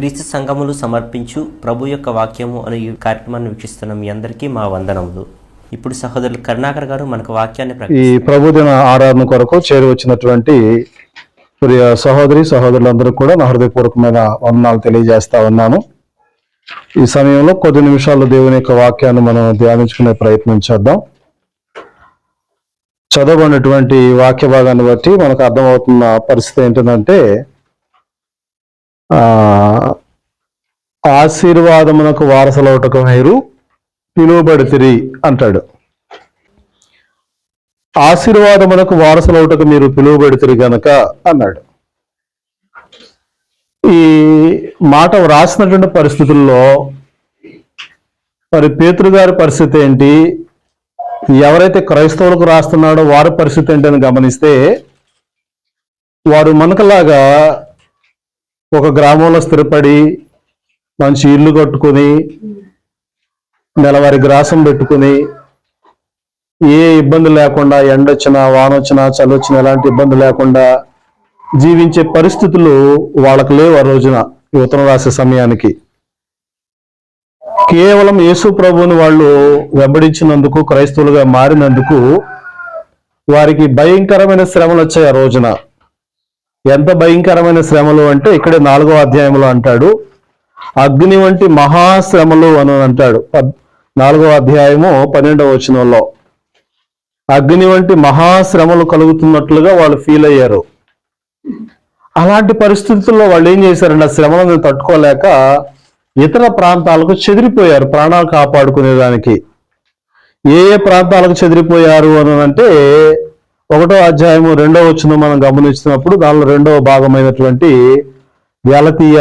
క్రీస్తు సంఘములు సమర్పించు ప్రభు యొక్క వాక్యము అనే ఈ కార్యక్రమాన్ని వీక్షిస్తున్న మీ అందరికీ మా వందనములు. ఇప్పుడు సహోదరులు కరుణాకర్ గారు మనకు వాక్యాన్ని ఈ ప్రభుదిన ఆరాధన కొరకు చేరి వచ్చినటువంటి ప్రియ సహోదరి సహోదరులందరూ కూడా నా హృదయపూర్వకమైన వందనాలు తెలియజేస్తా ఉన్నాను. ఈ సమయంలో కొద్ది నిమిషాలు దేవుని యొక్క వాక్యాన్ని మనం ధ్యానించుకునే ప్రయత్నం చేద్దాం. చదవబడినటువంటి వాక్య భాగాన్ని బట్టి మనకు అర్థమవుతున్న పరిస్థితి ఏంటంటే, ఆశీర్వాదమునకు వారసులవుటకు మీరు పిలువబడితిరి అంటాడు. ఆశీర్వాదమునకు వారసులవుటకు మీరు పిలువబడితిరి గనక అన్నాడు. ఈ మాట వ్రాసినటువంటి పరిస్థితుల్లో మరి పేతురు గారి పరిస్థితి ఏంటి, ఎవరైతే క్రైస్తవులకు రాస్తున్నాడో వారి పరిస్థితి ఏంటని గమనిస్తే, వారు మనకలాగా ఒక గ్రామంలో స్థిరపడి మంచి ఇల్లు కట్టుకుని నెలవారీ గ్రాసం పెట్టుకుని ఏ ఇబ్బంది లేకుండా, ఎండొచ్చినా వానొచ్చినా చల్లొచ్చినా ఎలాంటి ఇబ్బంది లేకుండా జీవించే పరిస్థితులు వాళ్ళకు లేవు. ఆ రోజున ఈ ఉత్తరం రాసే సమయానికి కేవలం యేసు ప్రభువుని వాళ్ళు వెంబడించినందుకు, క్రైస్తవులుగా మారినందుకు వారికి భయంకరమైన శ్రమలు వచ్చాయి. ఆ రోజున ఎంత భయంకరమైన శ్రమలు అంటే, ఇక్కడే 4వ అధ్యాయంలో అంటాడు, అగ్ని వంటి మహాశ్రమలు అని అంటాడు. 4వ అధ్యాయము 12వ వచనంలో అగ్ని వంటి మహాశ్రమలు కలుగుతున్నట్లుగా వాళ్ళు ఫీల్ అయ్యారు. అలాంటి పరిస్థితుల్లో వాళ్ళు ఏం చేశారంటే, ఆ శ్రమలను తట్టుకోలేక ఇతర ప్రాంతాలకు చెదిరిపోయారు ప్రాణాలు కాపాడుకునేదానికి. ఏ ఏ ప్రాంతాలకు చెదిరిపోయారు అని అంటే, 1వ అధ్యాయము 2వ వచనం మనం గమనిస్తున్నప్పుడు దానిలో 2వ భాగమైనటువంటి గలతీయ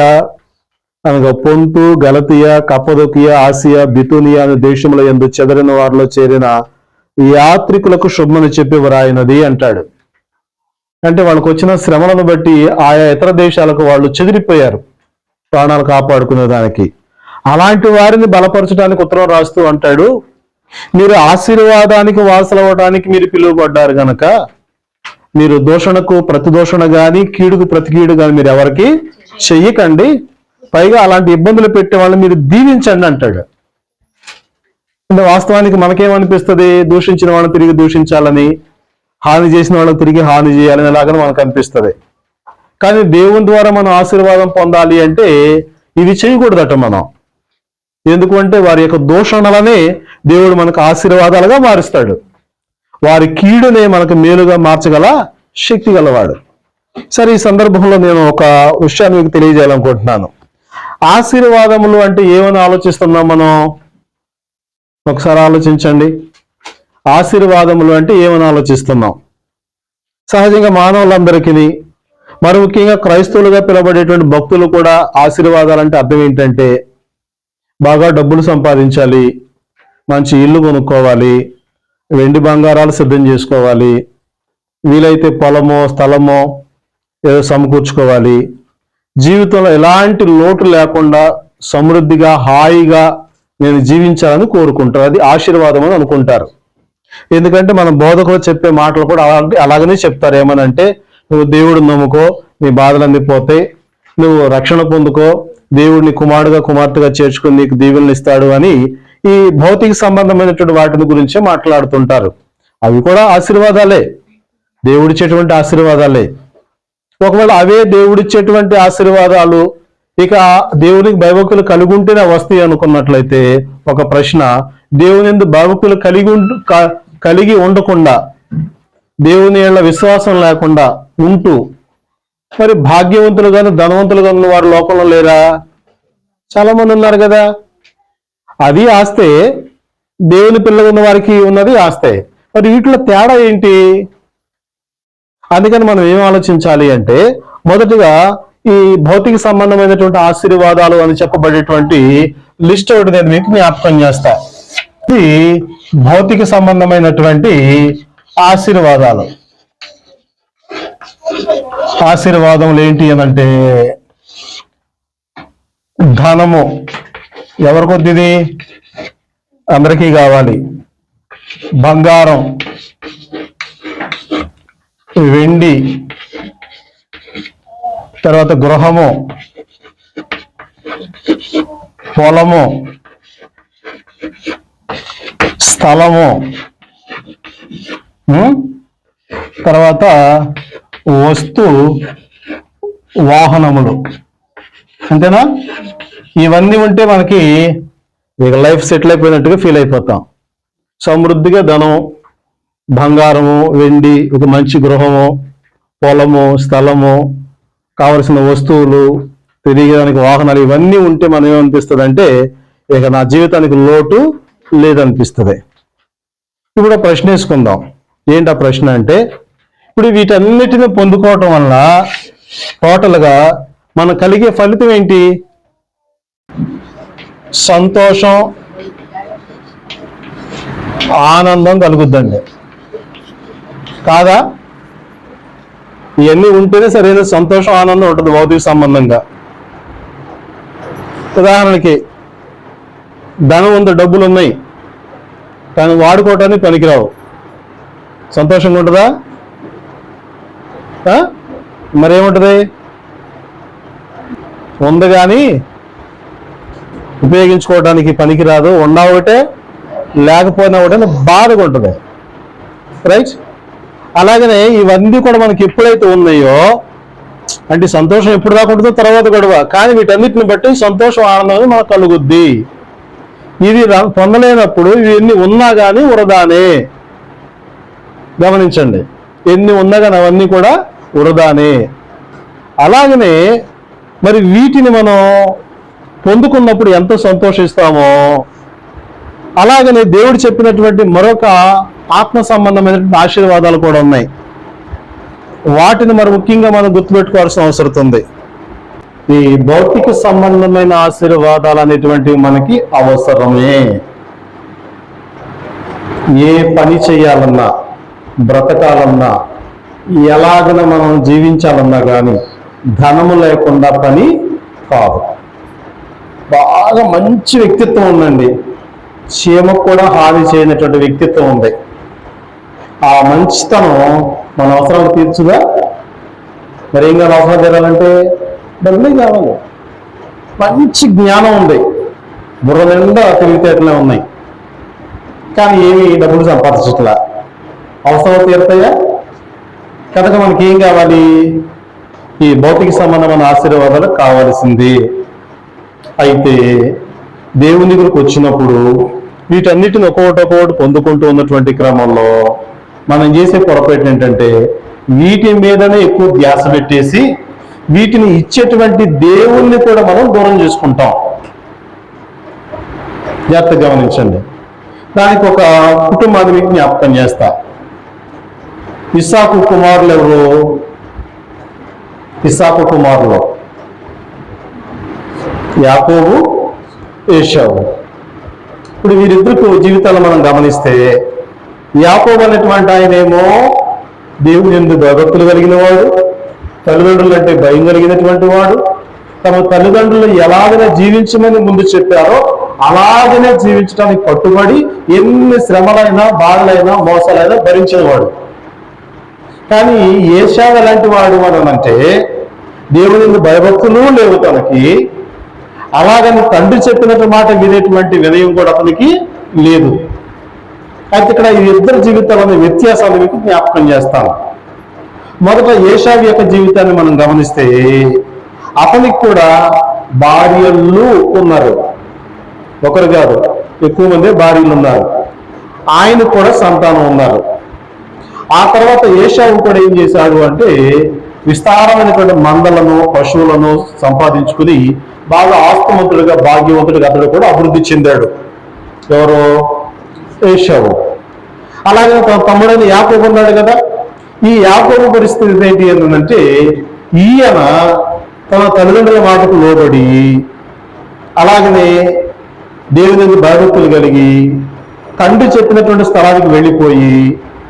అనగా పొంతు, గలతీయ, కప్పదొకియా, ఆసియా, బితూనియా అనే దేశముల యందు చెదరిన వారిలో చేరిన యాత్రికులకు శుభమని చెప్పి వ్రాయినది అంటాడు. అంటే వాళ్ళకు వచ్చిన శ్రమలను బట్టి ఆయా ఇతర దేశాలకు వాళ్ళు చెదిరిపోయారు ప్రాణాలు కాపాడుకునే దానికి. అలాంటి వారిని బలపరచడానికి ఉత్తరం రాస్తూ అంటాడు, మీరు ఆశీర్వాదానికి వారసులవ్వడానికి మీరు పిలువబడ్డారు గనక మీరు దూషణకు ప్రతిదూషణ గాని, కీడుకు ప్రతి కీడు గాని మీరు ఎవరికి చెయ్యకండి. పైగా అలాంటి ఇబ్బందులు పెట్టే వాళ్ళని మీరు దీవించండి అంటాడు. అంటే వాస్తవానికి మనకేమనిపిస్తుంది, దూషించిన వాళ్ళని తిరిగి దూషించాలని, హాని చేసిన వాళ్ళకి తిరిగి హాని చేయాలని అలాగని మనకు అనిపిస్తుంది. కానీ దేవుని ద్వారా మనం ఆశీర్వాదం పొందాలి అంటే ఇది చేయకూడదట మనం. ఎందుకంటే వారి యొక్క దూషణలనే దేవుడు మనకు ఆశీర్వాదాలుగా మారుస్తాడు. వారి కీడునే మనకు మేలుగా మార్చగల శక్తి గలవాడు. సరే, ఈ సందర్భంలో నేను ఒక విషయాన్ని మీకు తెలియజేయాలనుకుంటున్నాను. ఆశీర్వాదములు అంటే ఏమని ఆలోచిస్తున్నాం మనం? ఒకసారి ఆలోచించండి. ఆశీర్వాదములు అంటే ఏమని ఆలోచిస్తున్నాం? సహజంగా మానవులందరికీ, మరి ముఖ్యంగా క్రైస్తవులుగా పిలువబడేటువంటి భక్తులు కూడా ఆశీర్వాదాలంటే అర్థం ఏంటంటే, బాగా డబ్బులు సంపాదించాలి, మంచి ఇల్లు కొనుక్కోవాలి, వెండి బంగారాలు సిద్ధం చేసుకోవాలి, వీలైతే పొలమో స్థలమో ఏదో సమకూర్చుకోవాలి, జీవితంలో ఎలాంటి లోటు లేకుండా సమృద్ధిగా హాయిగా నేను జీవించాలని కోరుకుంటారు. అది ఆశీర్వాదం అని అనుకుంటారు. ఎందుకంటే మన బోధకులు చెప్పే మాటలు కూడా అలాగనే చెప్తారు. ఏమనంటే, నువ్వు దేవుడిని నమ్ముకో, నీ బాధలన్నీ పోతాయి, నువ్వు రక్షణ పొందుకో, దేవుడిని కుమారుడుగా కుమార్తెగా చేర్చుకుని నీకు దీవెనలు ఇస్తాడు అని ఈ భౌతిక సంబంధమైనటువంటి వాటిని గురించే మాట్లాడుతుంటారు. అవి కూడా ఆశీర్వాదాలే, దేవుడిచ్చేటువంటి ఆశీర్వాదాలే. ఒకవేళ అవే దేవుడిచ్చేటువంటి ఆశీర్వాదాలు ఇక దేవునికి భయభక్తులు కలిగి ఉంటేనే వస్తాయి అనుకున్నట్లయితే ఒక ప్రశ్న, దేవుని యందు భయభక్తులు కలిగి ఉండకుండా, దేవుని యందు విశ్వాసం లేకుండా ఉంటూ మరి భాగ్యవంతులు గాను ధనవంతులు గాను వారు లోకంలో లేరా? చాలా మంది ఉన్నారు కదా. అది ఆస్తే, దేవుని పిల్లలు ఉన్న వారికి ఉన్నది ఆస్తే. మరి వీటిలో తేడా ఏంటి? అందుకని మనం ఏం ఆలోచించాలి అంటే, మొదటిగా ఈ భౌతిక సంబంధమైనటువంటి ఆశీర్వాదాలు అని చెప్పబడేటువంటి లిస్ట్ ఒకటి నేను మీకు జ్ఞాపకం చేస్తా. ఇది భౌతిక సంబంధమైనటువంటి ఆశీర్వాదాలు. ఆశీర్వాదములు ఏంటి అనంటే, ధనము ఎవరి కొద్దిది? అందరికీ కావాలి. బంగారం, వెండి, తర్వాత గృహము, పొలము, స్థలము, తర్వాత వస్తు వాహనములు. అంతేనా? ఇవన్నీ ఉంటే మనకి ఇక లైఫ్ సెటిల్ అయిపోయినట్టుగా ఫీల్ అయిపోతాం. సమృద్ధిగా ధనం, బంగారము, వెండి, ఒక మంచి గృహము, పొలము, స్థలము, కావలసిన వస్తువులు, తిరిగేదానికి వాహనాలు, ఇవన్నీ ఉంటే మనం ఏమనిపిస్తుంది అంటే ఇక నా జీవితానికి లోటు లేదనిపిస్తుంది. ఇప్పుడు ప్రశ్న వేసుకుందాం. ఏంటి ఆ ప్రశ్న అంటే, ఇప్పుడు వీటన్నిటిని పొందుకోవటం వల్ల టోటల్గా మనకు కలిగే ఫలితం ఏంటి? సంతోషం, ఆనందం కలుగుద్దండి. కాదా? ఇవన్నీ ఉంటేనే సరైన సంతోషం, ఆనందం ఉంటుంది భౌతిక సంబంధంగా. ఉదాహరణకి ధనం ఉంది, డబ్బులు ఉన్నాయి, కానీ వాడుకోవటానికి పనికిరావు. సంతోషంగా ఉంటుందా? మరేముంటుంది? ఉంది కానీ ఉపయోగించుకోవడానికి పనికిరాదు, ఉన్నా ఒకటే లేకపోయినా ఒకటే బాధగా ఉంటుంది. రైట్? అలాగనే ఇవన్నీ కూడా మనకి ఎప్పుడైతే ఉన్నాయో, అంటే సంతోషం ఎప్పుడు దాకా ఉంటుందో తర్వాత గొడవ, కానీ వీటన్నిటిని బట్టి సంతోషం, ఆనందం మనకు కలుగుద్ది. ఇది పొందలేనప్పుడు ఇవన్నీ ఉన్నా కానీ వృధానే. గమనించండి, ఎన్ని ఉన్నా కానీ అవన్నీ కూడా వృధానే. అలాగనే మరి వీటిని మనం పొందుకున్నప్పుడు ఎంత సంతోషిస్తామో, అలాగనే దేవుడు చెప్పినటువంటి మరొక ఆత్మ సంబంధమైనటువంటి ఆశీర్వాదాలు కూడా ఉన్నాయి. వాటిని మరి ముఖ్యంగా మనం గుర్తుపెట్టుకోవాల్సిన అవసరం ఉంది. ఈ భౌతిక సంబంధమైన ఆశీర్వాదాలు అనేటువంటివి మనకి అవసరమే. ఏ పని చేయాలన్నా, బ్రతకాలన్నా, ఎలాగన మనం జీవించాలన్నా కానీ ధనము లేకుండా పని కాదు. బాగా మంచి వ్యక్తిత్వం ఉందండి, చీమకు కూడా హాని చేయనటువంటి వ్యక్తిత్వం ఉంది. ఆ మంచితనం మన అవసరాలు తీర్చుగా. మరి ఏం కాదు అవసరం తీరాలంటే? డబ్బులే కావాలి. మంచి జ్ఞానం ఉంది, బుర్ర నిండా తెలివితేటలే ఉన్నాయి, కానీ ఏమి డబ్బులు సంపాదించట్లా. అవసరాలు తీరుతాయా? కనుక మనకి ఏం కావాలి? ఈ భౌతిక సంబంధమైన ఆశీర్వాదాలు కావాల్సింది. అయితే దేవుని దగ్గరకు వచ్చినప్పుడు వీటన్నిటిని ఒక్కొక్కటి పొందుకుంటూ ఉన్నటువంటి క్రమంలో మనం చేసే పొరపాటు ఏంటంటే వీటి మీదనే ఎక్కువ ధ్యాస పెట్టేసి వీటిని ఇచ్చేటువంటి దేవుణ్ణి కూడా మనం దూరం చేసుకుంటాం. జాగ్రత్తగా గమనించండి. దానికి ఒక కుటుంబాన్ని మీకు జ్ఞాపకం చేస్తా. ఇస్సాకు కుమారులు ఎవరు? ఇస్సాకు కుమారులు యాకోబు, ఏశావు. ఇప్పుడు వీరిద్దరు జీవితాలు మనం గమనిస్తే, యాకోబు అనేటువంటి ఆయనేమో దేవుని యందు భయభక్తులు కలిగిన వాడు, తల్లిదండ్రులు అంటే భయం కలిగినటువంటి వాడు, తమ తల్లిదండ్రులు ఎలాగైనా జీవించమని ముందు చెప్పారో అలాగనే జీవించడానికి పట్టుబడి ఎన్ని శ్రమలైనా, బాధలైనా, మోసాలైనా భరించేవాడు. కానీ ఏశావు ఎలాంటి వాడు అంటే దేవుని యందు భయభక్తులు లేవు తనకి, అలాగని తండ్రి చెప్పినట్టు మాట వినేటువంటి వినయం కూడా అతనికి లేదు. అయితే ఇక్కడ ఈ ఇద్దరు జీవితాలనే వ్యత్యాసాలు మీకు జ్ఞాపకం చేస్తాను. మొదట ఏశావు యొక్క జీవితాన్ని మనం గమనిస్తే అతనికి కూడా భార్యలు ఉన్నారు. ఒకరు కాదు, ఎక్కువ మంది భార్యలు ఉన్నారు. ఆయనకు కూడా సంతానం ఉన్నారు. ఆ తర్వాత ఏశావు కూడా ఏం చేశాడు అంటే విస్తారమైనటువంటి మందలను, పశువులను సంపాదించుకుని బాగా ఆస్తుమంతుడిగా, భాగ్యవంతుడిగా అతడు కూడా అభివృద్ధి చెందాడు. ఎవరు? ఏశావు. అలాగే తన తమ్ముడైన యాకోబు ఉన్నాడు కదా. ఈ యాకోబు పరిస్థితి ఏంటి అంటే ఈయన తన తల్లిదండ్రుల మాటకు లోబడి అలాగనే దేవుని భయభక్తులు కలిగి తండ్రి చెప్పినటువంటి స్థలానికి వెళ్ళిపోయి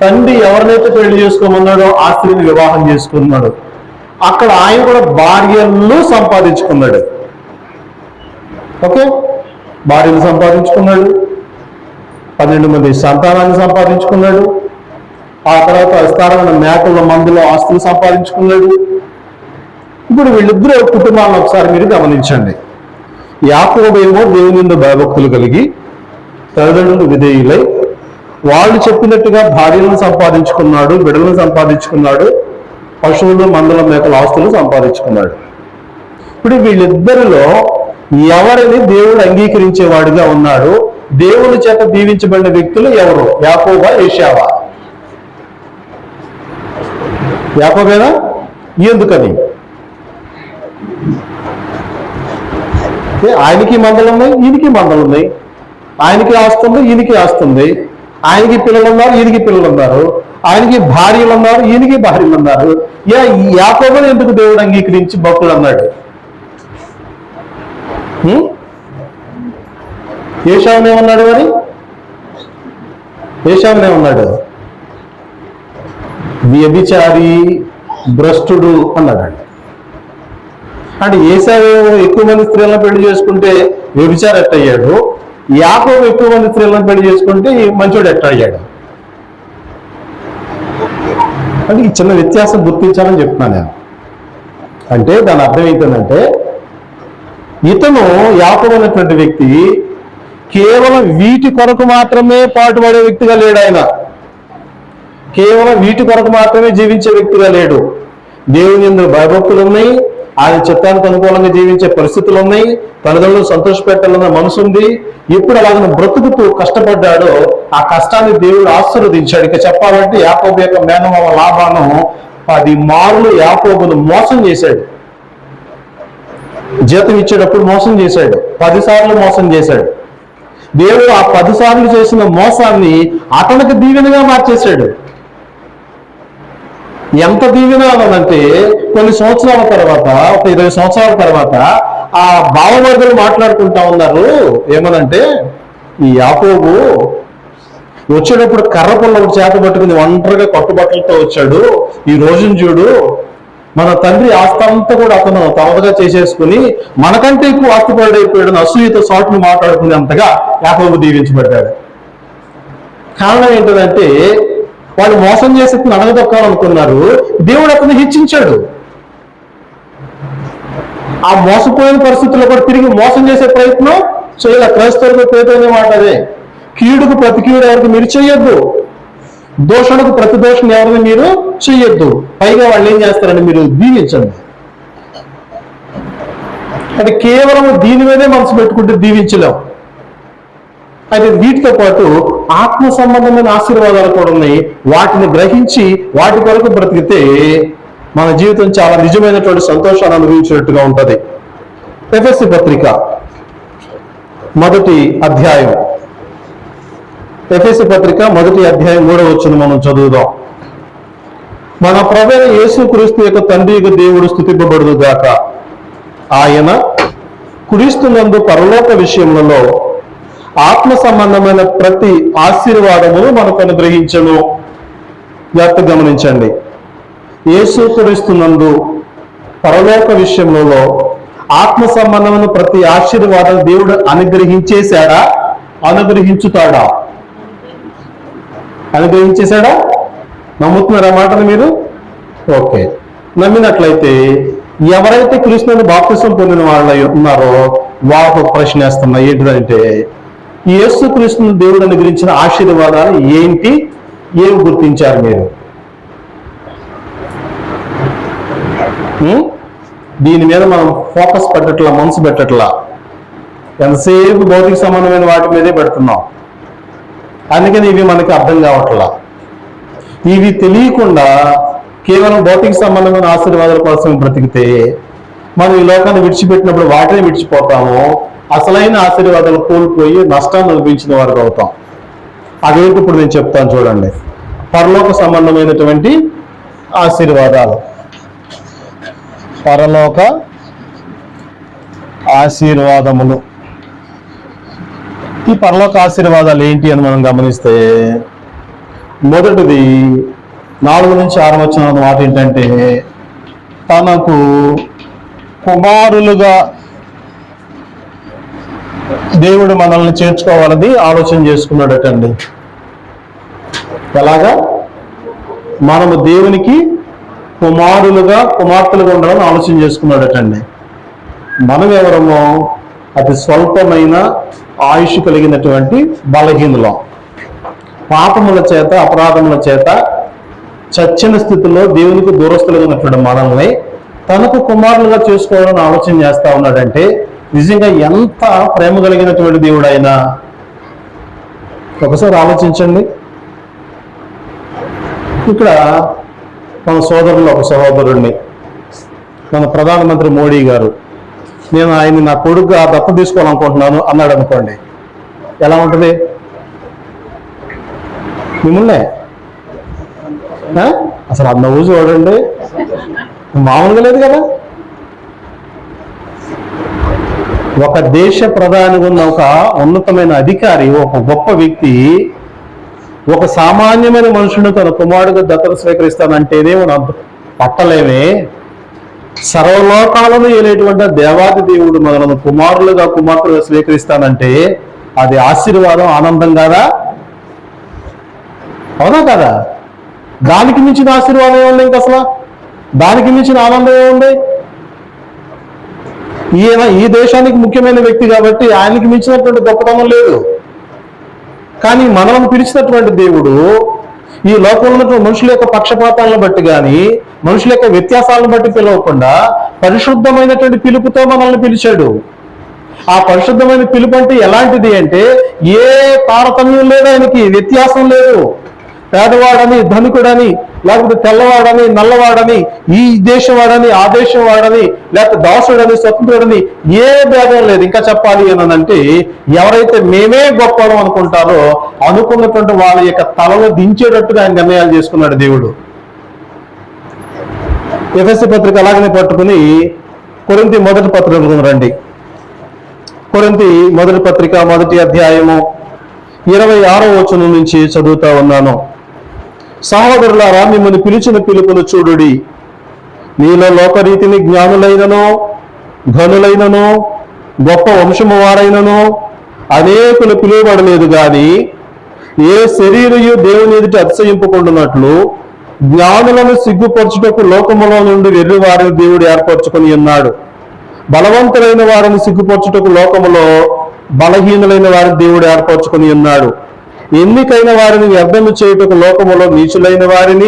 తండ్రి ఎవరినైతే పెళ్లి చేసుకోమన్నాడో ఆ స్త్రీని వివాహం చేసుకున్నాడు. అక్కడ ఆయన కూడా భార్యలు సంపాదించుకున్నాడు. ఓకే, భార్యలు సంపాదించుకున్నాడు, 12 మంది సంతానాన్ని సంపాదించుకున్నాడు. ఆ తర్వాత విస్తారమైన మేకల మందులో ఆస్తులు సంపాదించుకున్నాడు. ఇప్పుడు వీళ్ళిద్దరూ కుటుంబాలను ఒకసారి మీరు గమనించండి. యాకోబేమో దేవుని యందు భయభక్తులు కలిగి తల్లిదండ్రులు విధేయులై వాళ్ళు చెప్పినట్టుగా భార్యలను సంపాదించుకున్నాడు, బిడ్డలను సంపాదించుకున్నాడు, పశువులు మందల మేకల ఆస్తులు సంపాదించుకున్నాడు. ఇప్పుడు వీళ్ళిద్దరిలో ఎవరిని దేవుడు అంగీకరించేవాడుగా ఉన్నాడు? దేవుని చేత దీవించబడిన వ్యక్తులు ఎవరు? యాకోబా, ఏశావా? యాకోబేనా? ఎందుకని? ఆయనకి మందలు ఉన్నాయి, ఈయనకి మందలు ఉన్నాయి. ఆయనకి ఆస్తుంది, ఈయనకి ఆస్తుంది. ఆయనకి పిల్లలు ఉన్నారు, ఈయనకి పిల్లలు ఉన్నారు. ఆయనకి భార్యలు ఉన్నారు, ఈయనకి భార్యలు ఉన్నారు. యాకోబుని ఎందుకు దేవుడు అంగీకరించి భక్తుడు అన్నాడు? ఏశావునే ఉన్నాడు. మరి ఏశావునే ఉన్నాడు వ్యభిచారి, భ్రష్టుడు అన్నాడు. అంటే ఏశావు ఎక్కువ మంది స్త్రీలను పెళ్లి చేసుకుంటే వ్యభిచారి ఎట్టయ్యాడు, యాకోబు ఎక్కువ మంది స్త్రీలను పెళ్లి చేసుకుంటే మంచోడు ఎట్టయ్యాడు? అంటే ఈ చిన్న వ్యత్యాసం గుర్తించాలని చెప్తున్నాను నేను. అంటే దాని అర్థం ఏంటంటే, ఇతను యాకోబు అనేటువంటి వ్యక్తి కేవలం వీటి కొరకు మాత్రమే పాటుపడే వ్యక్తిగా లేడు. ఆయన కేవలం వీటి కొరకు మాత్రమే జీవించే వ్యక్తిగా లేడు. దేవుని యందు భయభక్తులు ఉన్నాయి, ఆయన చిత్తానికి అనుకూలంగా జీవించే పరిస్థితులు ఉన్నాయి, తల్లిదండ్రులు సంతోషపెట్టాలన్న మనసు ఉంది. ఎప్పుడు అలాగ బ్రతుకుతూ కష్టపడ్డాడో ఆ కష్టాన్ని దేవుడు ఆశీర్వదించాడు. ఇక చెప్పాలంటే యాకోబు యొక్క మేనమామ లాబాను 10 మార్లు యాకోబును మోసం చేశాడు. జీతం ఇచ్చేటప్పుడు మోసం చేశాడు, 10 సార్లు మోసం చేశాడు. దేవుడు ఆ 10 సార్లు చేసిన మోసాన్ని అతనికి దీవెనగా మార్చేశాడు. ఎంత దీవెన అనంటే కొన్ని సంవత్సరాల తర్వాత, ఒక 20 సంవత్సరాల తర్వాత ఆ భావవర్గులు మాట్లాడుకుంటా ఉన్నారు. ఏమనంటే, ఈ యాకోబు వచ్చేటప్పుడు కర్ర పుల్ల ఒకటి చేత పట్టుకుని ఒంటరిగా కొట్టుబట్టలతో వచ్చాడు. ఈ రోజును చూడు, మన తండ్రి ఆస్తి అంతా కూడా అతను తమదగా చేసేసుకుని మనకంటే ఎక్కువ ఆస్తిపరుడైపోయాడు, అసూయతో సాటును మాట్లాడుకునే అంతగా యాకోబు దీవించబడ్డాడు. కారణం ఏంటంటే, వాళ్ళు మోసం చేసి అడగదొక్కాలనుకున్నారు, దేవుడు అతన్ని హెచ్చించాడు. ఆ మోసపోయిన పరిస్థితుల్లో కూడా తిరిగి మోసం చేసే ప్రయత్నం చేయాలి. క్రైస్తవులకు పేదనే మాట అదే. కీడుకు ప్రతి కీడు ఎవరికి మీరు చెయ్యొద్దు, దోషణకు ప్రతి దోషం ఎవరిని మీరు చెయ్యొద్దు. పైగా వాళ్ళు ఏం చేస్తారని మీరు దీవించండి. అంటే కేవలం దీని మీదే మనసు పెట్టుకుంటే దీవించలేం. అయితే వీటితో పాటు ఆత్మ సంబంధమైన ఆశీర్వాదాలు కూడా ఉన్నాయి. వాటిని గ్రహించి వాటి కొరకు బ్రతికితే మన జీవితం చాలా నిజమైనటువంటి సంతోషాన్ని అనుభవించినట్టుగా ఉంటుంది. ఎఫెసీ పత్రిక 1వ అధ్యాయం, ఎఫెసీ పత్రిక 1వ అధ్యాయం 3వ వచనం మనం చదువుదాం. మన ప్రభువైన యేసుక్రీస్తు యొక్క తండ్రి యొక్క దేవుడు స్తుతింపబడును గాక. ఆయన క్రీస్తునందు పరలోక విషయములలో ఆత్మ సంబంధమైన ప్రతి ఆశీర్వాదమును మనకు అనుగ్రహించను. జాగ్రత్తగా గమనించండి. యేసుక్రీస్తునందు పరలోక విషయములలో ఆత్మ సంబంధమైన ప్రతి ఆశీర్వాదం దేవుడు అనుగ్రహించేశాడా? అనుగ్రహించుతాడా? అనుగ్రహించేశాడా? నమ్ముతున్నారా మాటను మీరు? ఓకే. నమ్మినట్లయితే ఎవరైతే కృష్ణుని బాప్తిసం పొందిన వాళ్ళు ఉన్నారో వాళ్ళకు ప్రశ్న వేస్తున్నా. ఏంటిదంటే, యేసు కృష్ణుని దేవుడు అనుగ్రహించిన ఆశీర్వాదాలు ఏంటి? ఏమి గుర్తించారు మీరు? దీని మీద మనం ఫోకస్ పెట్టట్లా, మనసు పెట్టట్లా. ఎంతసేపు భౌతిక సంబంధమైన వాటి మీదే పెడుతున్నాం. అందుకని ఇవి మనకి అర్థం కావట్లా. ఇవి తెలియకుండా కేవలం భౌతిక సంబంధమైన ఆశీర్వాదాల కోసం బ్రతికితే మనం ఈ లోకాన్ని విడిచిపెట్టినప్పుడు వాటిని విడిచిపోతాము. అసలైన ఆశీర్వాదాలు కోల్పోయి నష్టాన్ని అనిపించిన వారికి అవుతాం. అదేంటి ఇప్పుడు నేను చెప్తాను చూడండి. పరలోక సంబంధమైనటువంటి ఆశీర్వాదాలు, పరలోక ఆశీర్వాదములు. ఈ పరలోక ఆశీర్వాదాలు ఏంటి అని మనం గమనిస్తే, మొదటిది 4 నుంచి 6 వచ్చిన మాట ఏంటంటే, తనకు కుమారులుగా దేవుడు మనల్ని చేర్చుకోవాలని ఆలోచన చేసుకున్నాడటండి. ఎలాగా? మనము దేవునికి కుమారులుగా కుమార్తెలుగా ఉండాలని ఆలోచన చేసుకున్నాడటండి. మనం ఎవరమో అతి స్వల్పమైన ఆయుష్ కలిగినటువంటి బలహీనులం. పాపముల చేత, అపరాధముల చేత చచ్చిన స్థితిలో దేవునికి దూరస్తులుగా ఉన్నటువంటి మనల్ని తనకు కుమారులుగా చేసుకోవాలని ఆలోచన చేస్తా ఉన్నాడంటే నిజంగా ఎంత ప్రేమ కలిగినటువంటి దేవుడు ఆయన. ఒకసారి ఆలోచించండి. ఇక్కడ మన సోదరులు ఒక సహోదరుణ్ణి, మన ప్రధానమంత్రి మోడీ గారు, నేను ఆయన్ని నా కొడుకుగా దత్త తీసుకోవాలనుకుంటున్నాను అన్నాడు అనుకోండి, ఎలా ఉంటుంది? మిమ్మల్నే అసలు ఆ నవ్వు చూడండి, మామూలుగా లేదు కదా. ఒక దేశ ప్రధానిగా ఉన్న ఒక ఉన్నతమైన అధికారి, ఒక గొప్ప వ్యక్తి ఒక సామాన్యమైన మనుషులను తన కుమారుడుగా దత్తత స్వీకరిస్తానంటేనే మనం పట్టలేమే. సర్వలోకాలను ఏలేటువంటి దేవాది దేవుడు మనలను కుమారులుగా, కుమార్తెలుగా స్వీకరిస్తానంటే అది ఆశీర్వాదం, ఆనందం కాదా? అవునా కదా? దానికి మించిన ఆశీర్వాదం ఏముంది? ఇంక అసలు దానికి మించిన ఆనందం ఏముంది? ఈయన ఈ దేశానికి ముఖ్యమైన వ్యక్తి కాబట్టి ఆయనకి మించినటువంటి గొప్పతనం లేదు. కానీ మనల్ని పిలిచినటువంటి దేవుడు ఈ లోకంలో ఉన్నటువంటి మనుషుల యొక్క పక్షపాతాలను బట్టి కానీ, మనుషుల యొక్క వ్యత్యాసాలను బట్టి పిలవకుండా పరిశుద్ధమైనటువంటి పిలుపుతో మనల్ని పిలిచాడు. ఆ పరిశుద్ధమైన పిలుపు అంటే ఎలాంటిది అంటే ఏ తారతమ్యం లేదు, ఆయనకి వ్యత్యాసం లేదు. పేదవాడని, ధనికుడని, లేకపోతే తెల్లవాడని, నల్లవాడని, ఈ దేశం వాడని, ఆ దేశం వాడని, లేకపోతే దాసుడని, స్వతంత్రుడని ఏ భేదం లేదు. ఇంకా చెప్పాలి అని అంటే ఎవరైతే మేమే గొప్పవాళ్ళం అనుకుంటారో అనుకున్నటువంటి వాళ్ళ యొక్క తలలో దించేటట్టుగా ఆయన నిర్ణయాలు చేసుకున్నాడు దేవుడు. ఎఫెసీ పత్రిక అలాగనే పట్టుకుని కొరింథీ మొదటి పత్రిక రండి. కొరింథీ మొదటి పత్రిక 1వ అధ్యాయము 26వ వచనం నుంచి చదువుతా ఉన్నాను. సహోదరులారా, మిమ్మల్ని పిలిచిన పిలుపును చూడుడి. మీలో లోకరీతిని జ్ఞానులైనను, ఘనులైనను, గొప్ప వంశము వారైనను అనేకులు పిలువబడలేదు గాని ఏ శరీరయు దేవుని ఎదుట అతిశయింపుకుంటున్నట్లు జ్ఞానులను సిగ్గుపరచుటకు లోకములో నుండి వెర్రి వారిని దేవుడు ఏర్పరచుకొని ఉన్నాడు. బలవంతులైన వారిని సిగ్గుపరచుటకు లోకములో బలహీనులైన వారిని దేవుడు ఏర్పరచుకొని ఉన్నాడు. ఎన్నికైన వారిని వ్యర్థము చేయుటకు లోకములో నీచులైన వారిని,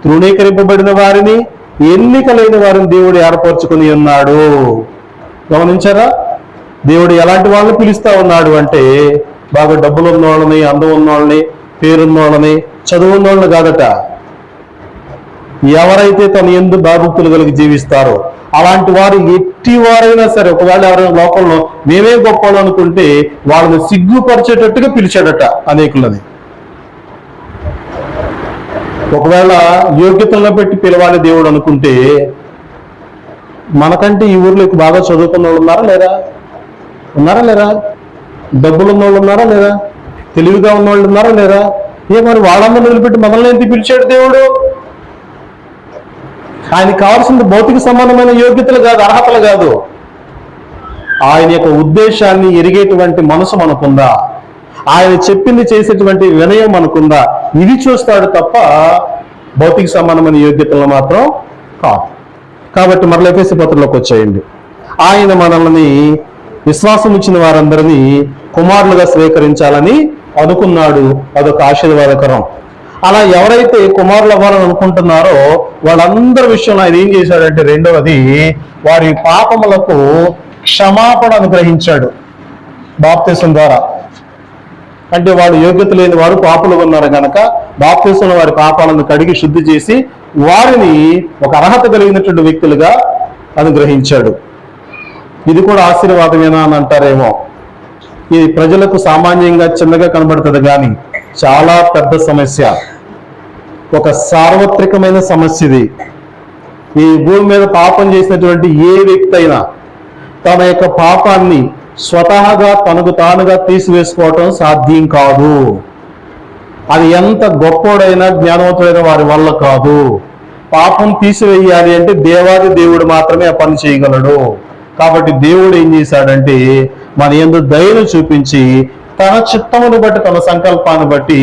తృణీకరింపబడిన వారిని, ఎన్నికలైన వారిని దేవుడు ఏర్పరచుకొని ఉన్నాడు. గమనించారా? దేవుడు ఎలాంటి వాళ్ళని పిలుస్తా ఉన్నాడు అంటే బాగా డబ్బులు ఉన్న వాళ్ళని, అందం ఉన్న వాళ్ళని, పేరున్న వాళ్ళని, చదువున్న వాళ్ళని కాదట. ఎవరైతే తన యందు భయభక్తులు కలిగి జీవిస్తారో అలాంటి వారు ఎట్టి వారైనా సరే, ఒకవేళ ఎవరైనా లోకంలో మేమే గొప్పలు అనుకుంటే వాళ్ళని సిగ్గుపరిచేటట్టుగా పిలిచాడట అనేకులని. ఒకవేళ యోగ్యతలను పెట్టి పిలవాలి దేవుడు అనుకుంటే, మనకంటే ఈ ఊర్లో బాగా చదువుకున్న వాళ్ళు ఉన్నారా లేరా? ఉన్నారా లేరా? డబ్బులు ఉన్న వాళ్ళు ఉన్నారా లేరా? తెలివిగా ఉన్న వాళ్ళు ఉన్నారా లేరా? మరి వాళ్ళందరూ వదిలిపెట్టి మనల్ని ఎందుకు పిలిచాడు దేవుడు? ఆయనకి కావాల్సింది భౌతిక సంబంధమైన యోగ్యతలు కాదు, అర్హతలు కాదు. ఆయన యొక్క ఉద్దేశాన్ని ఎరిగేటువంటి మనసు మనకుందా? ఆయన చెప్పింది చేసేటువంటి వినయం మనకుందా? ఇది చూస్తాడు తప్ప భౌతిక సంబంధమైన యోగ్యతలను మాత్రం కాదు. కాబట్టి మరల ఎఫెసీ పత్రికలోకి వచ్చేయండి. ఆయన మనల్ని, విశ్వాసం ఇచ్చిన వారందరినీ కుమారులుగా స్వీకరించాలని అనుకున్నాడు. అదొక ఆశీర్వాదకరం. అలా ఎవరైతే కుమారులు అవ్వాలని అనుకుంటున్నారో వాళ్ళందరి విషయంలో ఆయన ఏం చేశాడంటే, రెండవది వారి పాపములకు క్షమాపణ అనుగ్రహించాడు బాప్తిసం ద్వారా. అంటే వాడు యోగ్యత లేని వారు, పాపులు ఉన్నారు కనుక బాప్తిసం వారి పాపాలను కడిగి శుద్ధి చేసి వారిని ఒక అర్హత కలిగినటువంటి వ్యక్తులుగా అనుగ్రహించాడు. ఇది కూడా ఆశీర్వాదమేనా అని అంటారేమో. ఇది ప్రజలకు సామాన్యంగా చిన్నగా కనబడుతుంది కానీ చాలా పెద్ద సమస్య, ఒక సార్వత్రికమైన సమస్య ఇది. ఈ భూమి మీద పాపం చేసినటువంటి ఏ వ్యక్తి అయినా తన యొక్క పాపాన్ని స్వతహాగా తనకు తానుగా తీసివేసుకోవటం సాధ్యం కాదు. అది ఎంత గొప్పోడైనా, జ్ఞానవంతుడైన వారి వల్ల కాదు. పాపం తీసివేయాలి అంటే దేవాది దేవుడు మాత్రమే ఆ పని చేయగలడు. కాబట్టి దేవుడు ఏం చేశాడంటే మన యందు దయను చూపించి తన చిత్తమును బట్టి, తన సంకల్పాన్ని బట్టి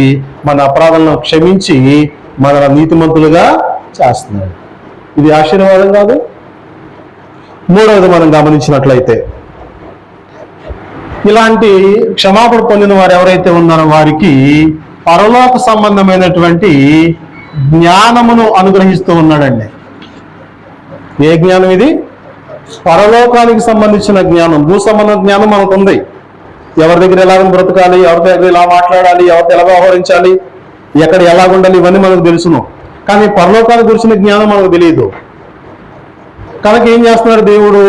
మన అపరాధాలను క్షమించి మన నీతిమంతులుగా చేస్తున్నాడు. ఇది ఆశీర్వాదం కాదు? మూడవది మనం గమనించినట్లయితే ఇలాంటి క్షమాపణ పొందిన వారు ఎవరైతే ఉన్నారో వారికి పరలోక సంబంధమైనటువంటి జ్ఞానమును అనుగ్రహిస్తూ ఉన్నాడండి. ఏ జ్ఞానం ఇది? పరలోకానికి సంబంధించిన జ్ఞానం. భూ సంబంధ జ్ఞానం మనకు ఉంది. ఎవరి దగ్గర ఎలాగ బ్రతకాలి, ఎవరి దగ్గర ఎలా మాట్లాడాలి, ఎవరితో ఎలా వ్యవహరించాలి, ఎక్కడ ఎలా ఉండాలి, ఇవన్నీ మనకు తెలుసును. కానీ పరలోకానికి గురించిన జ్ఞానం మనకు తెలియదు. కనుక ఏం చేస్తున్నాడు దేవుడు?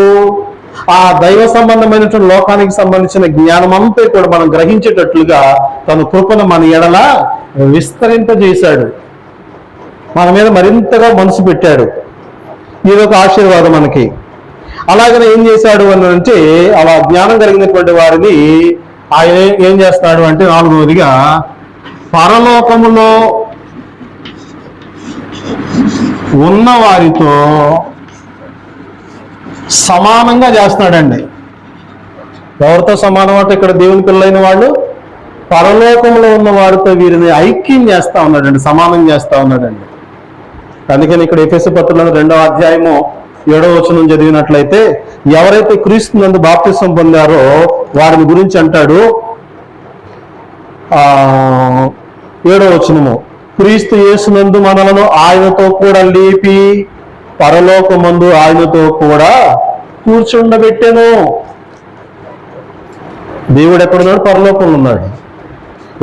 ఆ దైవ సంబంధమైనటువంటి లోకానికి సంబంధించిన జ్ఞానం అంతా కూడా మనం గ్రహించేటట్లుగా తన కృపను మన ఎడల విస్తరింపజేశాడు. మన మీద మరింతగా మనసు పెట్టాడు. ఇదొక ఆశీర్వాదం మనకి. అలాగనే ఏం చేశాడు అని అంటే, అలా జ్ఞానం కలిగినటువంటి వారిని ఆయన ఏం చేస్తాడు అంటే, 4వదిగా పరలోకములో ఉన్న వారితో సమానంగా చేస్తున్నాడండి. ఎవరితో సమానం అంటే ఇక్కడ దేవుని పిల్లలైన వాళ్ళు పరలోకంలో ఉన్న వారితో వీరిని ఐక్యం చేస్తా ఉన్నాడండి, సమానం చేస్తా ఉన్నాడండి. అందుకని ఇక్కడ ఎఫెసీ పత్రికలో 2వ అధ్యాయము 7వ వచనం చదివినట్లయితే, ఎవరైతే క్రీస్తునందు బాప్తిసం పొందారో వారిని గురించి అంటాడు. 7వ వచనము, క్రీస్తు యేసునందు మనలను ఆయనతో కూడా లేపి పరలోకమందు ఆయనతో కూడా కూర్చుండబెట్టెను. దేవుడు ఎక్కడున్నాడు? పరలోకంలో ఉన్నాడు.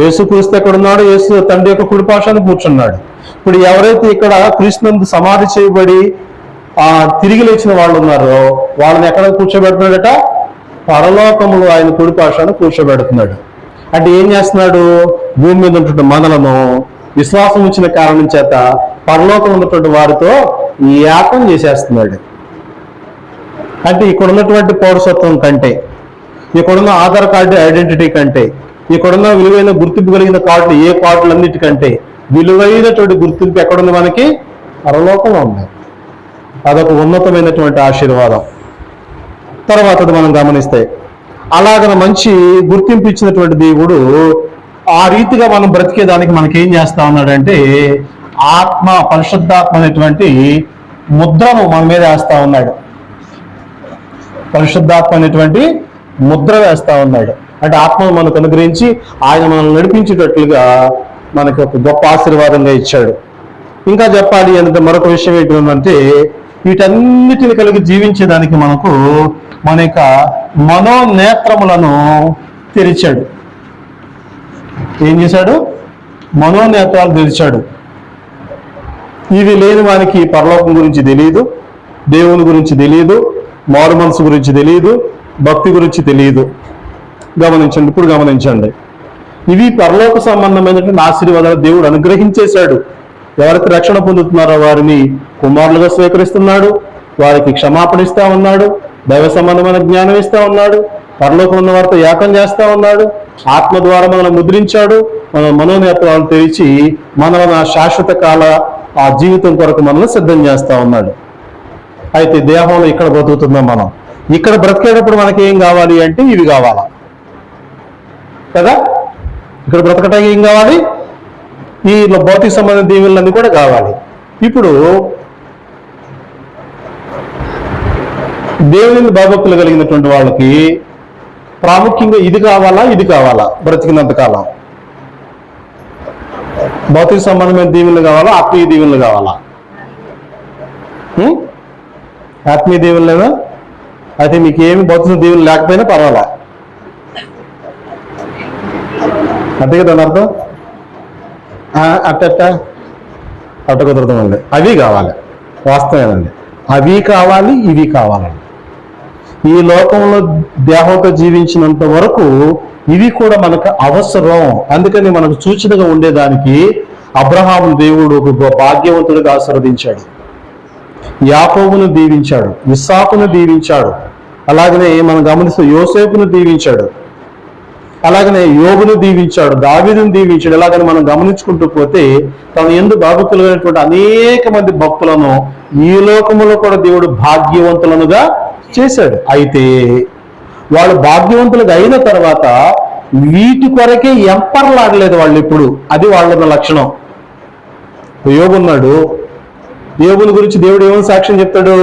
యేసు క్రీస్తు ఎక్కడున్నాడు? యేసు తండ్రి యొక్క కుడిపాశాన్ని కూర్చున్నాడు. ఇప్పుడు ఎవరైతే ఇక్కడ క్రీస్తునందు సమాధి చేయబడి తిరిగి లేచిన వాళ్ళు ఉన్నారో వాళ్ళని ఎక్కడ కూర్చోబెడుతున్నాడట? పరలోకములు ఆయన కుడిపాశాన్ని కూర్చోబెడుతున్నాడు. అంటే ఏం చేస్తున్నాడు? భూమి మీద ఉన్నటువంటి మనలను విశ్వాసం ఇచ్చిన కారణం చేత పరలోకం ఉన్నటువంటి వారితో ఏకం చేసేస్తున్నాడు. అంటే ఇక్కడ ఉన్నటువంటి పౌరసత్వం కంటే, ఇక్కడున్న ఆధార్ కార్డు ఐడెంటిటీ కంటే, ఇక్కడున్న విలువైన గుర్తింపు కలిగిన కార్డులు, ఏ కార్డులన్నిటికంటే విలువైనటువంటి గుర్తింపు ఎక్కడుంది? మనకి పరలోకంలో ఉంది. అదొక ఉన్నతమైనటువంటి ఆశీర్వాదం. తర్వాత మనం గమనిస్తే, అలాగన మంచి గుర్తింపు ఇచ్చినటువంటి దేవుడు ఆ రీతిగా మనం బ్రతికేదానికి మనకేం చేస్తా ఉన్నాడంటే, ఆత్మ, పరిశుద్ధాత్మ అనేటువంటి ముద్రను మన మీద వేస్తా ఉన్నాడు. పరిశుద్ధాత్మ అనేటువంటి ముద్ర వేస్తా ఉన్నాడు. అంటే ఆత్మను మనకు అనుగ్రహించి ఆయన మనల్ని నడిపించేటట్లుగా మనకి ఒక గొప్ప ఆశీర్వాదంగా ఇచ్చాడు. ఇంకా చెప్పాలి అంటే మరొక విషయం ఏంటంటే, వీటన్నిటిని కలిగి జీవించేదానికి మనకు మన యొక్క మనోనేత్రములను తెరిచాడు. ఏం చేశాడు? మనోనేత్రాలు తెరిచాడు. ఇవి లేని వానికి పరలోకం గురించి తెలియదు, దేవుని గురించి తెలియదు, మారు మనసు గురించి తెలియదు, భక్తి గురించి తెలియదు. గమనించండి, ఇప్పుడు గమనించండి. ఇవి పరలోక సంబంధమైనటువంటి ఆశీర్వాదాలు దేవుడు అనుగ్రహించేశాడు. ఎవరైతే రక్షణ పొందుతున్నారో వారిని కుమారులుగా స్వీకరిస్తున్నాడు, వారికి క్షమాపణ ఇస్తా ఉన్నాడు, దైవ సంబంధమైన జ్ఞానం ఇస్తా ఉన్నాడు, పరలోకం ఉన్న వారితో ఏకం చేస్తా ఉన్నాడు, ఆత్మ ద్వారా మనల్ని ముద్రించాడు, మన మనోనేత్రాలను తెరిచి మనల్ని శాశ్వత కాల ఆ జీవితం కొరకు మనల్ని సిద్ధం చేస్తా ఉన్నాడు. అయితే దేహంలో ఇక్కడ బ్రతుకుతున్నాం మనం. ఇక్కడ బ్రతికేటప్పుడు మనకి ఏం కావాలి అంటే ఇవి కావాలా కదా? ఇక్కడ బ్రతకటానికి ఏం కావాలి? ఈ భౌతిక సంబంధ దీవులన్నీ కూడా కావాలి. ఇప్పుడు దేవుని భయభక్తులు కలిగినటువంటి వాళ్ళకి ప్రాముఖ్యంగా ఇది కావాలా, ఇది కావాలా? బ్రతికినంత కాలం భౌతిక సంబంధమైన దీవులు కావాలా, ఆత్మీయ దీవులు కావాలా? ఆత్మీయ దీవులు లేదా? అయితే మీకు ఏమి భౌతిక దీవులు లేకపోయినా పర్వాలా, అంతే కదా దాని అర్థం? అట్ట కుదరదండి. అవి కావాలి, వాస్తవేనండి. అవి కావాలి, ఇవి కావాలండి. ఈ లోకంలో దేహంతో జీవించినంత వరకు ఇవి కూడా మనకు అవసరం. అందుకని మనకు సూచనగా ఉండేదానికి అబ్రహాము దేవుడు ఒక భాగ్యవంతుడిగా ఆశీర్వదించాడు, యాకోబును దీవించాడు, ఇస్సాకును దీవించాడు. అలాగనే మనం గమనిస్తూ యోసేపును దీవించాడు, అలాగనే యోబును దీవించాడు, దావీదును దీవించాడు. అలాగని మనం గమనించుకుంటూ పోతే తన యందు భక్తులైనటువంటి అనేక మంది భక్తులను ఈ లోకములో కూడా దేవుడు భాగ్యవంతులనుగా చేశాడు. అయితే వాళ్ళు భాగ్యవంతులుగా అయిన తర్వాత వీటి కొరకే ఎంపర్లాడలేదు వాళ్ళు ఇప్పుడు. అది వాళ్ళ లక్షణం. యోబు ఉన్నాడు, యోబుని గురించి దేవుడు ఏమని సాక్ష్యం చెప్తాడు?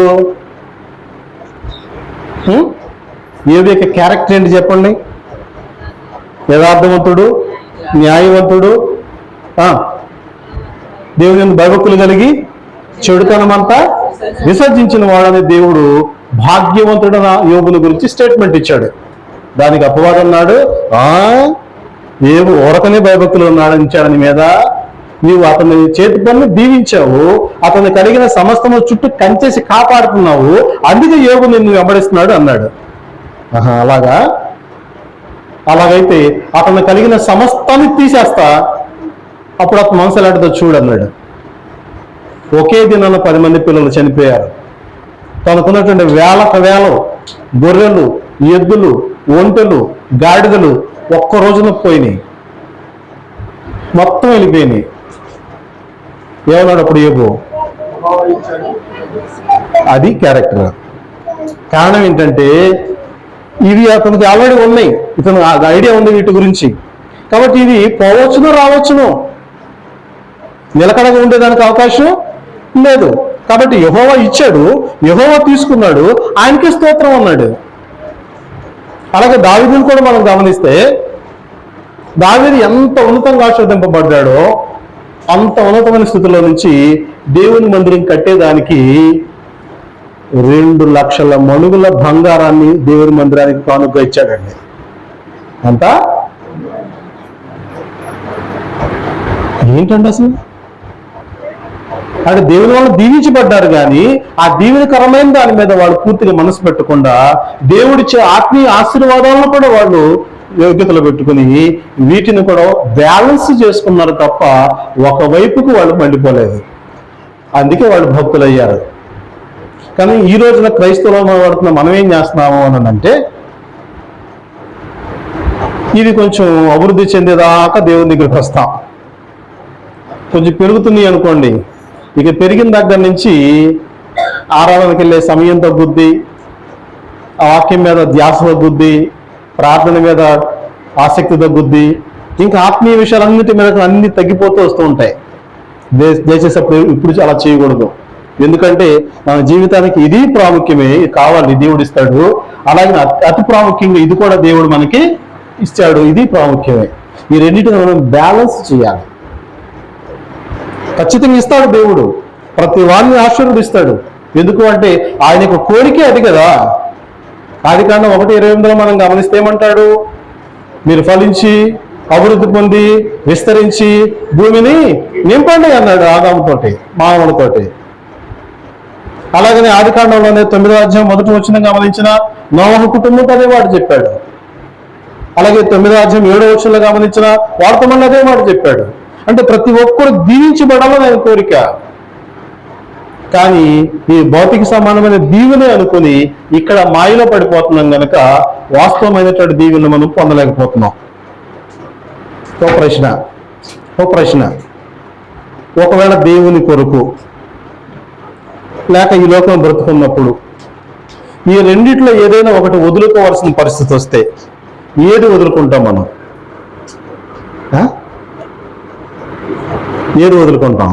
యోబు యొక్క క్యారెక్టర్ ఏంటి చెప్పండి? యథార్థవంతుడు, న్యాయవంతుడు, దేవుని యందు భయభక్తులు కలిగి చెడుతనమంతా విసర్జించిన వాడని దేవుడు భాగ్యవంతుడన యోబుల గురించి స్టేట్మెంట్ ఇచ్చాడు. దానికి అపవాదం అన్నాడు, ఏవు ఓరకనే భయభక్తులు ఉన్నాడని ఇచ్చాడని మీద నీవు అతని చేతి పనులు దీవించావు, అతను కలిగిన సమస్తము చుట్టూ కంచేసి కాపాడుతున్నావు, అందుకే యోబు నిన్ను వెంబడిస్తున్నాడు అన్నాడు. అలాగైతే అతను కలిగిన సమస్తాన్ని తీసేస్తా, అప్పుడు అతను మనసు ఎలాంటిదో చూడన్నాడు. ఒకే దినాన 10 మంది పిల్లలు చనిపోయారు. తనకున్నటువంటి వేలకు వేలు గొర్రెలు, ఎద్దులు, ఒంటెలు, గాడిదలు ఒక్క రోజున పోయినాయి, మొత్తం వెళ్ళిపోయినాయి. ఏమన్నాడు అప్పుడు యోబు? అది క్యారెక్టర్. కారణం ఏంటంటే ఇవి అతనికి ఆల్రెడీ ఉన్నాయి, ఇతను ఐడియా ఉంది వీటి గురించి. కాబట్టి ఇది పోవచ్చును రావచ్చును, నిలకడగా ఉండేదానికి అవకాశం లేదు. కాబట్టి యెహోవా ఇచ్చాడు, యెహోవా తీసుకున్నాడు, ఆయనకే స్తోత్రం అన్నాడు. అలాగే దావీదును కూడా మనం గమనిస్తే దావీదు ఎంత ఉన్నతంగా ఆశీర్వదింపబడ్డాడో అంత ఉన్నతమైన స్థితిలో నుంచి దేవుని మందిరం కట్టేదానికి 2 లక్షల మణుగుల బంగారాన్ని దేవుని మందిరానికి కానుకగా ఇచ్చాడండి. అంతా ఏంటండి అసలు? అంటే దేవుని వాళ్ళు దీవించబడ్డారు, కానీ ఆ దీవెనకరమైన దాని మీద వాళ్ళు పూర్తిగా మనసు పెట్టకుండా దేవుడిచ్చే ఆత్మీయ ఆశీర్వాదాలను కూడా వాళ్ళు యోగ్యతలు పెట్టుకుని వీటిని కూడా బ్యాలెన్స్ చేసుకున్నారు తప్ప ఒకవైపుకు వాళ్ళు మండిపోలేదు. అందుకే వాళ్ళు భక్తులయ్యారు. కానీ ఈ రోజున క్రైస్తవులు పడుతున్న మనం ఏం చేస్తున్నాము అని అంటే, ఇది కొంచెం అభివృద్ధి చెందేదాకా దేవుని దగ్గరికి వస్తాం, కొంచెం పెరుగుతున్నాయి అనుకోండి, ఇక పెరిగిన దగ్గర నుంచి ఆరాధనకి వెళ్ళే సమయం తగ్గుద్ది, ఆ వాక్యం మీద ధ్యాస తగ్గుద్ది, ప్రార్థన మీద ఆసక్తి తగ్గుద్ది, ఇంకా ఆత్మీయ విషయాలన్నిటి మీద అన్ని తగ్గిపోతూ వస్తూ ఉంటాయి. దయచేసి ఇప్పుడు అలా చేయకూడదు. ఎందుకంటే మన జీవితానికి ఇది ప్రాముఖ్యమే, కావాలి, దేవుడు ఇస్తాడు. అలాగే అతి ప్రాముఖ్యంగా ఇది కూడా దేవుడు మనకి ఇచ్చాడు, ఇది ప్రాముఖ్యమే. ఈ రెండింటిని మనం బ్యాలెన్స్ చేయాలి. ఖచ్చితంగా ఇస్తాడు దేవుడు, ప్రతి వారిని ఆశీర్వదిస్తాడు. ఎందుకు అంటే ఆయన యొక్క కోరికే అది కదా. ఆదికాండం 1:28 మనం గమనిస్తే ఏమంటాడు? మీరు ఫలించి అభివృద్ధి పొంది విస్తరించి భూమిని నింపండి అన్నాడు ఆదాముతోటి, మానవులతోటి. అలాగనే ఆదికాండంలోనే 9వ అధ్యాయం 1వ వచనం గమనించిన నోవహు కుటుంబంతో అదే మాట చెప్పాడు. అలాగే 9వ అధ్యాయం 7వ వచనంలో గమనించిన వారితో మళ్ళీ అదే మాట చెప్పాడు. అంటే ప్రతి ఒక్కరు దీవించబడాలని ఆయన కోరిక. కానీ ఈ భౌతిక సమానమైన దీవెనే అనుకుని ఇక్కడ మాయలో పడిపోతున్నాం కనుక వాస్తవమైనటువంటి దీవెను మనం పొందలేకపోతున్నాం. ఓ ప్రశ్న, ఒకవేళ దేవుని కొరకు లేక ఈ లోకం బ్రతుకున్నప్పుడు ఈ రెండిట్లో ఏదైనా ఒకటి వదులుకోవాల్సిన పరిస్థితి వస్తే ఏది వదులుకుంటాం మనం? ఏది వదులుకుంటాం?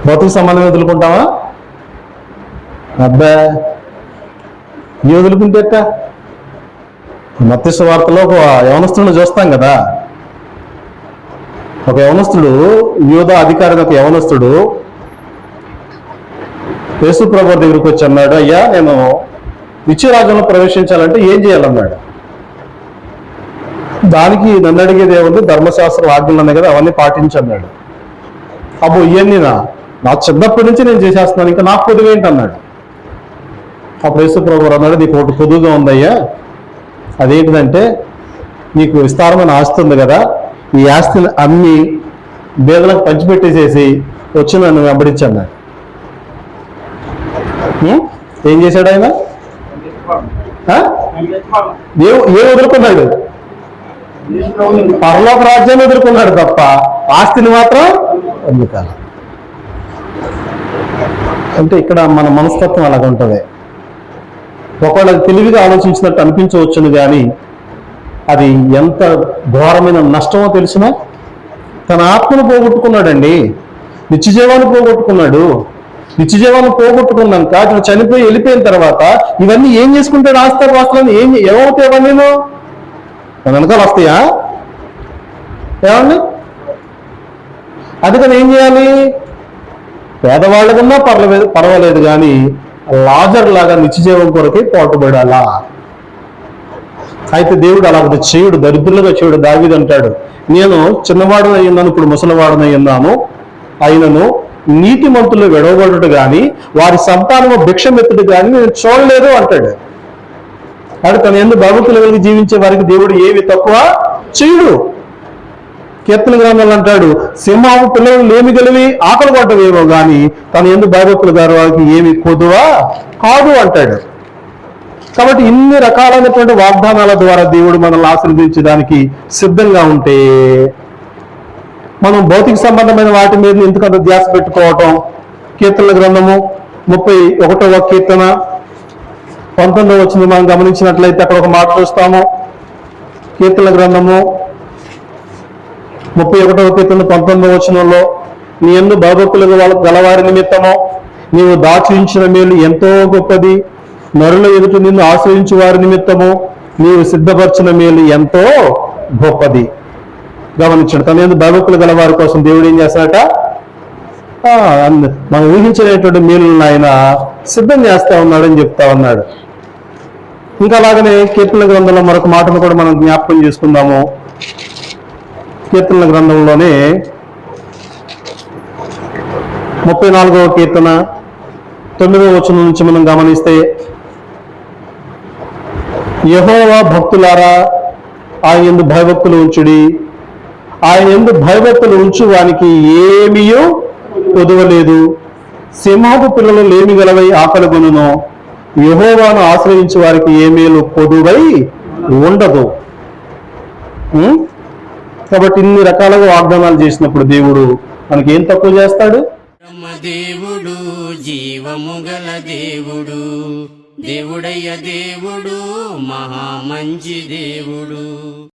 భౌతిక సంబంధం వదులుకుంటావా? అబ్బా, నీ వదులుకుంటే మత్తయి సువార్తలో ఒక యవనస్తుడిని చూస్తాం కదా. ఒక యవనస్తుడు, యూదా అధికారి ఒక యవనస్తుడు యేసు ప్రభువు దగ్గరికి వచ్చి అన్నాడు, అయ్యా నేను నిత్యరాజ్యంలో ప్రవేశించాలంటే ఏం చేయాలన్నాడు. దానికి నన్ను అడిగేది ఏముంది, ధర్మశాస్త్ర ఆజ్ఞలు ఉన్నాయి కదా, అవన్నీ పాటించన్నాడు. అబ్బో ఇవన్నీ నా చిన్నప్పటి నుంచి నేను చేసేస్తున్నాను, ఇంకా నాకు పొదుగు ఏంటి అన్నాడు. అప్పుడు యేసు ప్రభువు అన్నాడు, నీకు ఒకటి పొదుగుగా ఉందయ్యా, అదేంటిదంటే నీకు విస్తారమైన ఆస్తి ఉంది కదా, ఈ ఆస్తిని అమ్మి బేదలకు పంచిపెట్టేసేసి వచ్చి నన్ను వెంబడించన్నాడు. ఏం చేశాడు ఆయన? ఏ వదులుకున్నాడు? పరలోక రాజ్యాన్ని ఎదుర్కొన్నాడు తప్ప ఆస్తిని మాత్రం అందుకాలి. అంటే ఇక్కడ మన మనస్తత్వం అలాగ ఉంటుంది. ఒకవేళ తెలివిగా ఆలోచించినట్టు అనిపించవచ్చును, కానీ అది ఎంత ఘోరమైన నష్టమో తెలిసినా తన ఆత్మను పోగొట్టుకున్నాడండి, నిత్యజీవాన్ని పోగొట్టుకున్నాడు. నిత్య జీవాన్ని పోగొట్టుకున్నాక అతను చనిపోయి వెళ్ళిపోయిన తర్వాత ఇవన్నీ ఏం చేసుకుంటాడు? ఆస్తి వాస్తవాన్ని ఏమవుతాయి? అవన్నీ మన వెనకాల వస్తాయా? ఏమండి? అందుకని ఏం చేయాలి? పేదవాళ్ళకన్నా పర్వాలేదు కానీ లాజర్ లాగా నిత్య జీవం కొరకే పాటుపడాలా. అయితే దేవుడు అలాగ చేయుడు, దరిద్రులుగా చేయుడు. దావీదు అంటాడు, నేను చిన్నవాడున అయ్యున్నాను, ఇప్పుడు ముసలివాడున అయ్యున్నాను, అయినను నీతిమంతులు విడవబడుట గాని వారి సంతానము భిక్షమెత్తుడు గాని నేను చూడలేదు అంటాడు. అంటే తన యందు భయభక్తులు కలిగి జీవించే వారికి దేవుడు ఏమి తక్కువ చేయుడు. కీర్తన గ్రంథాలు అంటాడు, సింహము పిల్లలు లేమి గలివి ఆకలి పడ్డవేమో గాని తన యందు భయభక్తులు గారి వారికి ఏమి కొదువా కాదు అంటాడు. కాబట్టి ఇన్ని రకాలైనటువంటి వాగ్దానాల ద్వారా దేవుడు మనల్ని ఆశీర్వదించడానికి సిద్ధంగా ఉంటే మనం భౌతిక సంబంధమైన వాటి మీద ఎందుకంత ధ్యాస పెట్టుకోవటం? కీర్తనల గ్రంథము 31వ కీర్తన 19వ వచనం మనం గమనించినట్లయితే అక్కడ ఒక మాట చూస్తాము. కీర్తనల గ్రంథము 31వ కీర్తన 19వ వచనంలో, నీ యందు భయభక్తులు గలవారి నిమిత్తము నీవు దాచించిన మేలు ఎంతో గొప్పది, నరుల ఎదుట నిన్ను ఆశ్రయించు వారి నిమిత్తము నీవు సిద్ధపరిచిన మేలు ఎంతో గొప్పది. గమనించండి, తన యందు భయభక్తులు గల వారి కోసం దేవుడు ఏం చేస్తాడట? మనం ఊహించినటువంటి మేలులను ఆయన సిద్ధం చేస్తా ఉన్నాడని చెప్తా ఉన్నాడు. ఇంకా అలాగనే కీర్తనల గ్రంథంలో మరొక మాటను కూడా మనం జ్ఞాపకం చేసుకుందాము. కీర్తనల గ్రంథంలోనే 34వ కీర్తన 9వ వచనం నుంచి మనం గమనిస్తే, యెహోవా భక్తులారా ఆయన యందు భయభక్తులు ఉంచుడి, ఆయన యందు భయభక్తులు ఉంచు వానికి ఏమీయూ కొదువలేదు. సింహపు పిల్లలు లేమి గలవై ఆకలిగొనును, యెహోవాను ఆశ్రయించు వారికి ఏమేలు కొదువై ఉండదు. కాబట్టి ఇన్ని రకాలుగా వాగ్దానాలు చేసినప్పుడు దేవుడు మనకి ఏం తక్కువ చేస్తాడు? దేవుడు జీవము గల దేవుడు, దేవుడయ్య దేవుడు మహా మంచి దేవుడు.